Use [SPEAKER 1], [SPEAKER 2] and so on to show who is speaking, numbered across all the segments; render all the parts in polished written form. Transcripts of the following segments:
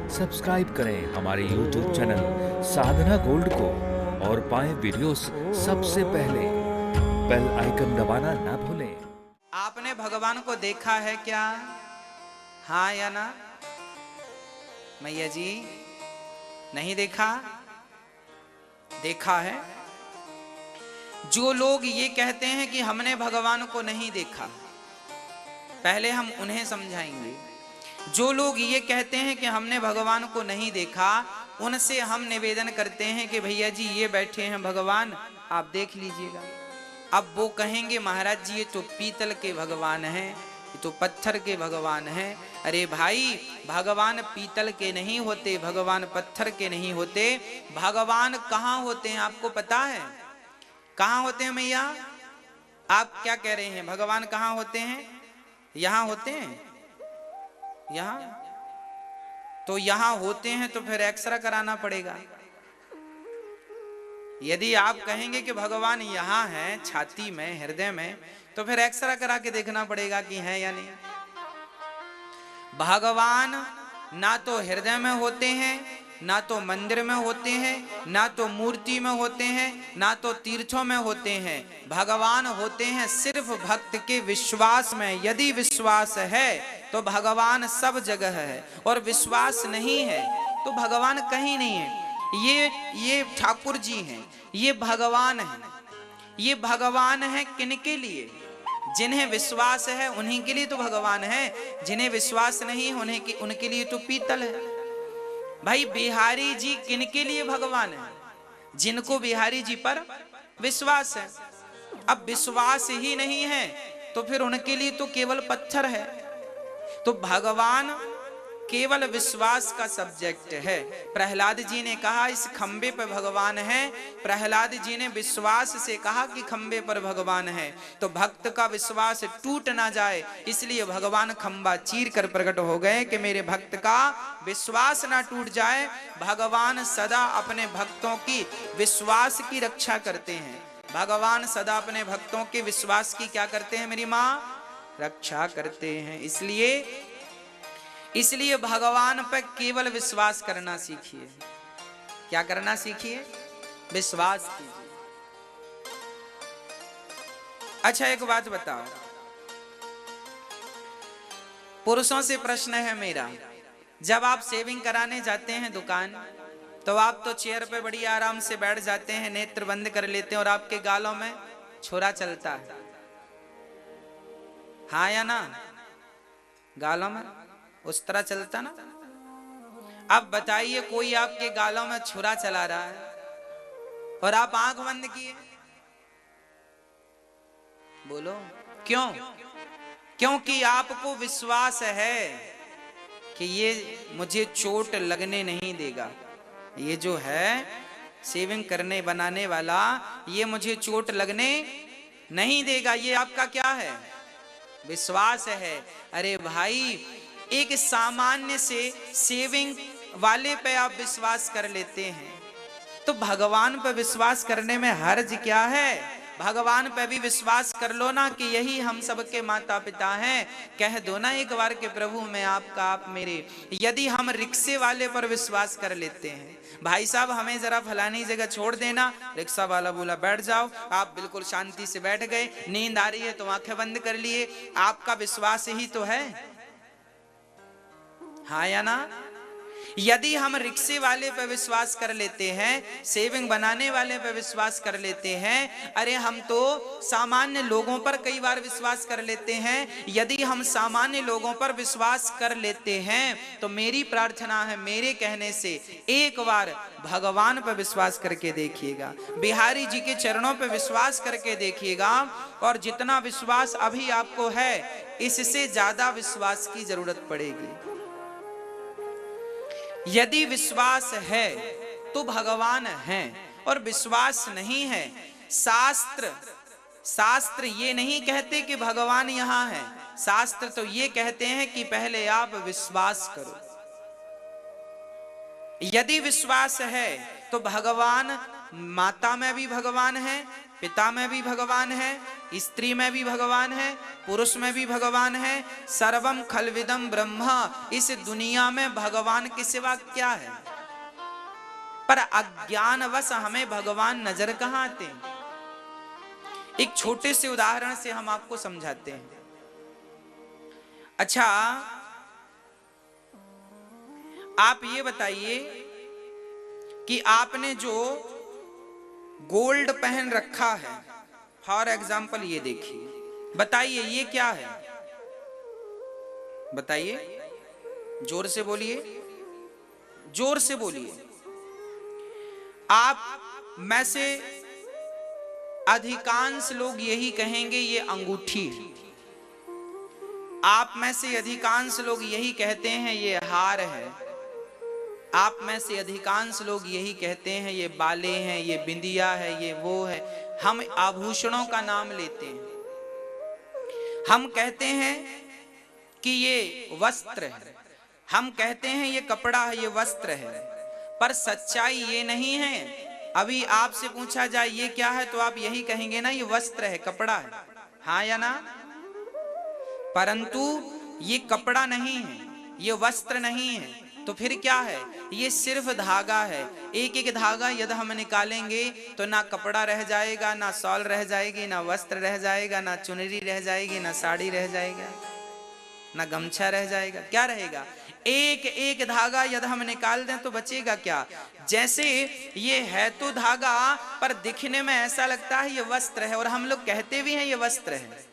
[SPEAKER 1] Subscribe करें हमारे YouTube channel साधना gold को और पाएं वीडियोस सबसे पहले। बेल आइकन दबाना ना भूलें।
[SPEAKER 2] आपने भगवान को देखा है क्या? हाँ या ना? मैया जी नहीं देखा? देखा है। जो लोग ये कहते हैं कि हमने भगवान को नहीं देखा, पहले हम उन्हें समझाएंगे। जो लोग ये कहते हैं कि हमने भगवान को नहीं देखा, उनसे हम निवेदन करते हैं कि भैया जी ये बैठे हैं भगवान, आप देख लीजिएगा। अब वो कहेंगे महाराज जी ये तो पीतल के भगवान हैं, ये तो पत्थर के भगवान हैं। अरे भाई, भगवान पीतल के नहीं होते, भगवान पत्थर के नहीं होते। भगवान कहाँ होते हैं आपको पता है? कहाँ होते हैं मैया? आप क्या कह रहे हैं? भगवान कहाँ होते हैं? यहाँ होते हैं। यहाँ तो यहाँ होते हैं तो फिर एक्सरा कराना पड़ेगा। यदि आप कहेंगे कि भगवान यहाँ है, छाती में, हृदय में, तो फिर एक्सरा करा के देखना पड़ेगा कि है या नहीं। भगवान ना तो हृदय में होते हैं, ना तो मंदिर में होते हैं, ना तो मूर्ति में होते हैं, ना तो तीर्थों में होते हैं। भगवान होते हैं सिर्फ भक्त के विश्वास में। यदि विश्वास है तो भगवान सब जगह है, और विश्वास नहीं है तो भगवान कहीं नहीं है। ये ठाकुर जी हैं, ये भगवान हैं। ये भगवान है किनके लिए? जिन्हें विश्वास है उन्हीं के लिए तो भगवान है। जिन्हें विश्वास नहीं है उनके लिए तो पीतल है। भाई बिहारी जी किनके लिए भगवान है? जिनको बिहारी जी पर विश्वास है। अब विश्वास ही नहीं है तो फिर उनके लिए तो केवल पत्थर है। तो भगवान केवल विश्वास का सब्जेक्ट है। प्रहलाद जी ने कहा इस खंबे पर भगवान है। प्रहलाद जी ने विश्वास से कहा कि खंबे पर भगवान है। तो भक्त का विश्वास टूट ना जाए, इसलिए भगवान खंबा चीर कर प्रकट हो गए कि मेरे भक्त का विश्वास ना टूट जाए। भगवान सदा अपने भक्तों की विश्वास की रक्षा करते हैं। भगवान सदा अपने भक्तों के विश्वास की क्या करते हैं मेरी माँ? रक्षा करते हैं। इसलिए भगवान पर केवल विश्वास करना सीखिए। क्या करना सीखिए? विश्वास कीजिए। अच्छा एक बात बताओ, पुरुषों से प्रश्न है मेरा। जब आप शेविंग कराने जाते हैं दुकान, तो आप तो चेयर पे बड़ी आराम से बैठ जाते हैं, नेत्र बंद कर लेते हैं और आपके गालों में छुरा चलता है। हाँ या ना? गालों में उस तरह चलता ना। अब बताइए कोई आपके गालों में छुरा चला रहा है और आप आंख बंद किए, बोलो क्यों? क्योंकि आपको विश्वास है कि ये मुझे चोट लगने नहीं देगा। ये जो है शेविंग करने बनाने वाला, ये मुझे चोट लगने नहीं देगा। ये आपका क्या है? विश्वास है। अरे भाई, एक सामान्य से शेविंग वाले पे आप विश्वास कर लेते हैं, तो भगवान पे विश्वास करने में हर्ज क्या है? भगवान पे भी विश्वास कर लो ना कि यही हम सबके माता पिता हैं। कह दो ना एक बार के प्रभु मैं आपका, आप मेरे। यदि हम रिक्शे वाले पर विश्वास कर लेते हैं, भाई साहब हमें जरा फलानी जगह छोड़ देना, रिक्शा वाला बोला बैठ जाओ, आप बिल्कुल शांति से बैठ गए। नींद आ रही है तो आंखें बंद कर लिए। आपका विश्वास ही तो है। हाँ या ना? यदि हम रिक्शे वाले पर विश्वास कर लेते हैं, शेविंग बनाने वाले पर विश्वास कर लेते हैं, अरे हम तो सामान्य लोगों पर कई बार विश्वास कर लेते हैं। यदि हम सामान्य लोगों पर विश्वास कर लेते हैं तो मेरी प्रार्थना है, मेरे कहने से एक बार भगवान पर विश्वास करके देखिएगा, बिहारी जी के चरणों पर विश्वास करके देखिएगा, और जितना विश्वास अभी आपको है इससे ज्यादा विश्वास की जरूरत पड़ेगी। यदि विश्वास है तो भगवान हैं, और विश्वास नहीं है, शास्त्र ये नहीं कहते कि भगवान यहां है। शास्त्र तो ये कहते हैं कि पहले आप विश्वास करो। यदि विश्वास है तो भगवान माता में भी भगवान है, पिता में भी भगवान है, स्त्री में भी भगवान है, पुरुष में भी भगवान है। सर्वम खलविदम ब्रह्मा, इस दुनिया में भगवान के सिवा क्या है? पर अज्ञानवश हमें भगवान नजर कहां आते हैं। एक छोटे से उदाहरण से हम आपको समझाते हैं। अच्छा, आप ये बताइए कि आपने जो गोल्ड पहन रखा है, फॉर एग्जाम्पल ये देखिए, बताइए ये क्या है? बताइए, जोर से बोलिए, जोर से बोलिए। आप में से अधिकांश लोग यही कहेंगे ये अंगूठी है। आप में से अधिकांश लोग यही कहते हैं ये हार है। आप में से अधिकांश लोग यही कहते हैं ये बाले हैं, ये बिंदिया है, ये वो है। हम आभूषणों का नाम लेते हैं। हम कहते हैं कि ये वस्त्र है, हम कहते हैं ये कपड़ा है, ये वस्त्र है। पर सच्चाई ये नहीं है। अभी आपसे पूछा जाए ये क्या है तो आप यही कहेंगे ना, ये वस्त्र है, कपड़ा है, हाँ या ना? परंतु ये कपड़ा नहीं है, ये वस्त्र नहीं है, तो फिर क्या है? ये सिर्फ धागा है। एक एक धागा यदि हम निकालेंगे तो ना कपड़ा रह जाएगा, ना शॉल रह जाएगी, ना वस्त्र रह जाएगा, ना चुनरी रह जाएगी, ना साड़ी रह जाएगा, ना गमछा रह जाएगा। क्या रहेगा? एक एक धागा यदि हम निकाल दें तो बचेगा क्या? जैसे ये है तो धागा, पर दिखने में ऐसा लगता है ये वस्त्र है, और हम लोग कहते भी हैं ये वस्त्र है,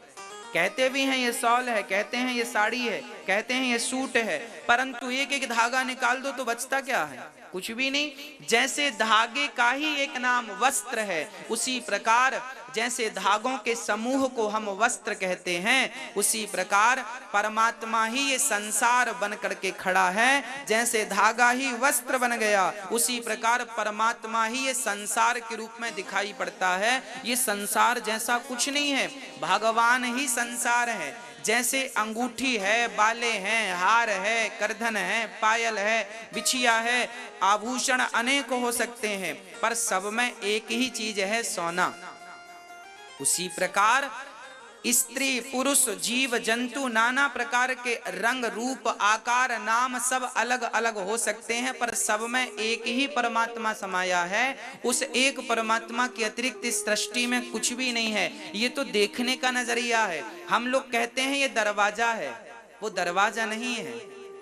[SPEAKER 2] कहते भी हैं ये शॉल है, कहते हैं ये साड़ी है, कहते हैं ये सूट है, परंतु एक एक धागा निकाल दो तो बचता क्या है? कुछ भी नहीं। जैसे धागे का ही एक नाम वस्त्र है, उसी प्रकार जैसे धागों के समूह को हम वस्त्र कहते हैं, उसी प्रकार परमात्मा ही ये संसार बन करके खड़ा है। जैसे धागा ही वस्त्र बन गया, उसी प्रकार परमात्मा ही ये संसार के रूप में दिखाई पड़ता है। ये संसार जैसा कुछ नहीं है, भगवान ही संसार है। जैसे अंगूठी है, बाले हैं, हार है, करधन है, पायल है, बिछिया है, आभूषण अनेक हो सकते हैं, पर सब में एक ही चीज है, सोना। उसी प्रकार स्त्री पुरुष जीव जंतु नाना प्रकार के रंग रूप आकार नाम सब अलग अलग हो सकते हैं, पर सब में एक ही परमात्मा समाया है। उस एक परमात्मा के अतिरिक्त इस सृष्टि में कुछ भी नहीं है। ये तो देखने का नजरिया है। हम लोग कहते हैं ये दरवाजा है, वो दरवाजा नहीं है,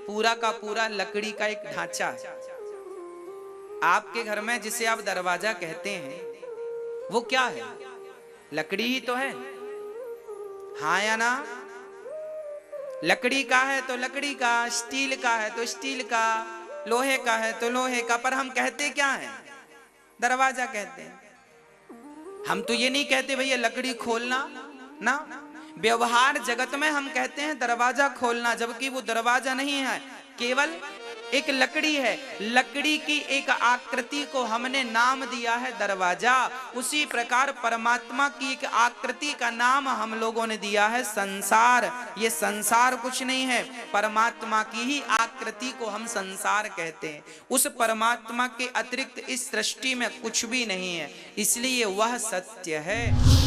[SPEAKER 2] पूरा का पूरा लकड़ी का एक ढांचा है। आपके घर में जिसे आप दरवाजा कहते हैं वो क्या है? लकड़ी ही तो है, हाँ या ना? लकड़ी का है तो लकड़ी का, स्टील का है तो स्टील का, लोहे का है तो लोहे का, पर हम कहते क्या है? दरवाजा कहते हैं। हम तो ये नहीं कहते भैया लकड़ी खोलना ना। व्यवहार जगत में हम कहते हैं दरवाजा खोलना, जबकि वो दरवाजा नहीं है, केवल एक लकड़ी है। लकड़ी की एक आकृति को हमने नाम दिया है दरवाजा। उसी प्रकार परमात्मा की एक आकृति का नाम हम लोगों ने दिया है संसार। ये संसार कुछ नहीं है, परमात्मा की ही आकृति को हम संसार कहते हैं। उस परमात्मा के अतिरिक्त इस सृष्टि में कुछ भी नहीं है, इसलिए वह सत्य है।